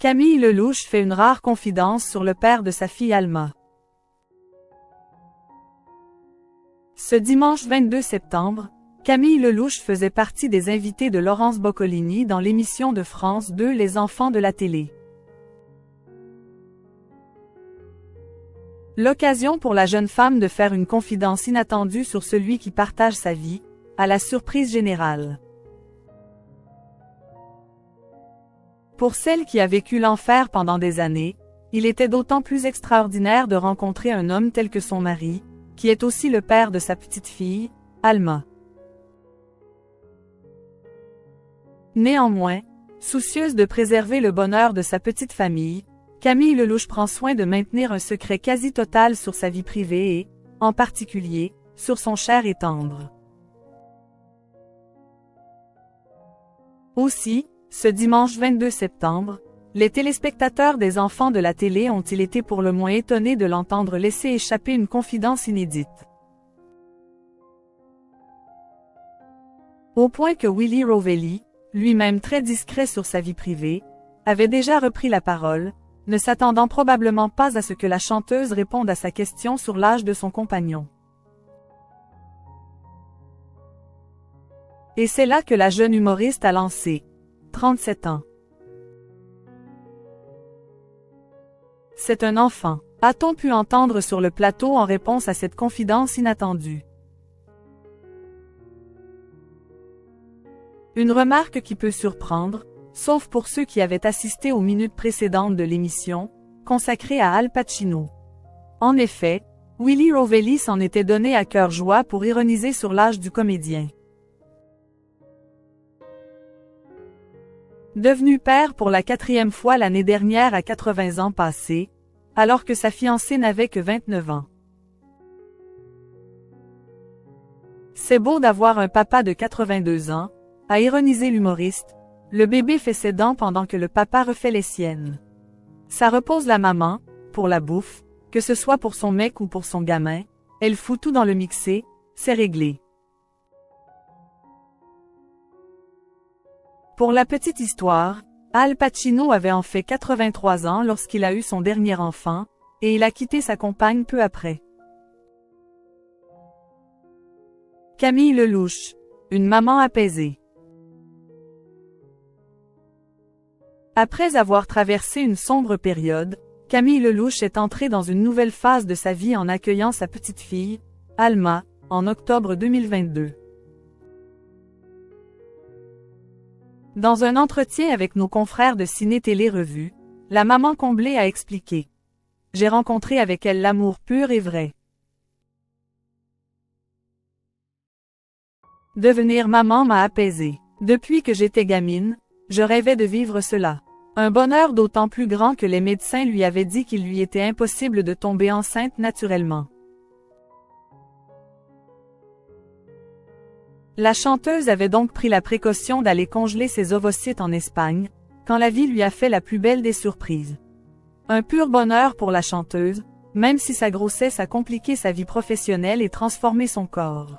Camille Lelouch fait une rare confidence sur le père de sa fille Alma. Ce dimanche 22 septembre, Camille Lelouch faisait partie des invités de Laurence Boccolini dans l'émission de France 2 Les enfants de la télé. L'occasion pour la jeune femme de faire une confidence inattendue sur celui qui partage sa vie, à la surprise générale. Pour celle qui a vécu l'enfer pendant des années, il était d'autant plus extraordinaire de rencontrer un homme tel que son mari, qui est aussi le père de sa petite fille, Alma. Néanmoins, soucieuse de préserver le bonheur de sa petite famille, Camille Lelouch prend soin de maintenir un secret quasi total sur sa vie privée et, en particulier, sur son cher et tendre. Aussi, ce dimanche 22 septembre, les téléspectateurs des enfants de la télé ont-ils été pour le moins étonnés de l'entendre laisser échapper une confidence inédite. Au point que Willy Rovelli, lui-même très discret sur sa vie privée, avait déjà repris la parole, ne s'attendant probablement pas à ce que la chanteuse réponde à sa question sur l'âge de son compagnon. Et c'est là que la jeune humoriste a lancé. 37 ans. C'est un enfant, a-t-on pu entendre sur le plateau en réponse à cette confidence inattendue. Une remarque qui peut surprendre, sauf pour ceux qui avaient assisté aux minutes précédentes de l'émission, consacrée à Al Pacino. En effet, Willy Rovelli s'en était donné à cœur joie pour ironiser sur l'âge du comédien. Devenu père pour la 4e fois l'année dernière à 80 ans passés, alors que sa fiancée n'avait que 29 ans. C'est beau d'avoir un papa de 82 ans, a ironisé l'humoriste, le bébé fait ses dents pendant que le papa refait les siennes. Ça repose la maman, pour la bouffe, que ce soit pour son mec ou pour son gamin, elle fout tout dans le mixé, c'est réglé. Pour la petite histoire, Al Pacino avait en fait 83 ans lorsqu'il a eu son dernier enfant, et il a quitté sa compagne peu après. Camille Lelouch, une maman apaisée. Après avoir traversé une sombre période, Camille Lelouch est entrée dans une nouvelle phase de sa vie en accueillant sa petite fille, Alma, en octobre 2022. Dans un entretien avec nos confrères de Ciné Télé Revue, la maman comblée a expliqué. J'ai rencontré avec elle l'amour pur et vrai. Devenir maman m'a apaisée. Depuis que j'étais gamine, je rêvais de vivre cela. Un bonheur d'autant plus grand que les médecins lui avaient dit qu'il lui était impossible de tomber enceinte naturellement. La chanteuse avait donc pris la précaution d'aller congeler ses ovocytes en Espagne, quand la vie lui a fait la plus belle des surprises. Un pur bonheur pour la chanteuse, même si sa grossesse a compliqué sa vie professionnelle et transformé son corps.